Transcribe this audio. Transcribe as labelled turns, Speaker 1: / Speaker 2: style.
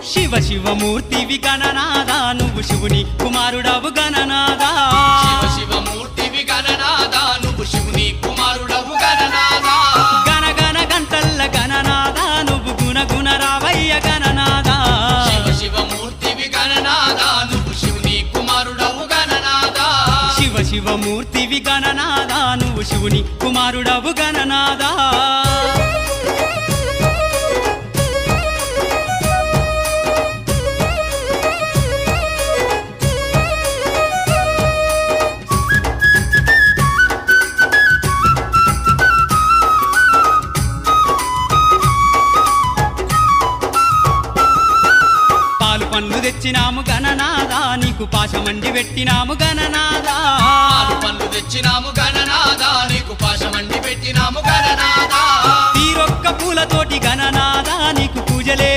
Speaker 1: శివ శివమూర్తివి గణనాదా నువ్వు శివుని కుమారుడవు గణనాదా
Speaker 2: శివ శివమూర్తివి గణనాదా నువ్వు శివుని కుమారుడవు గణనాదా
Speaker 1: గణ గణ గంటల్ల గణనాదా నువ్వు గుణ గుణ రావయ్య గణనాదా
Speaker 2: శివ శివమూర్తివి గణనాదా నువ్వు శివుని కుమారుడవు గణనాదా
Speaker 1: శివ శివమూర్తివి గణనాదా నువ్వు శివుని కుమారుడవు గణనాదా పండ్లు తెచ్చినాము గణనాదా నీకు పాశమండి పెట్టినాము గణనాదా
Speaker 2: పాలు పళ్ళు తెచ్చినాము గణనాదా నీకు పాశమండి పెట్టినాము గణనాదా
Speaker 1: తీరొక్క పూలతోటి గణనాదా నీకు పూజలే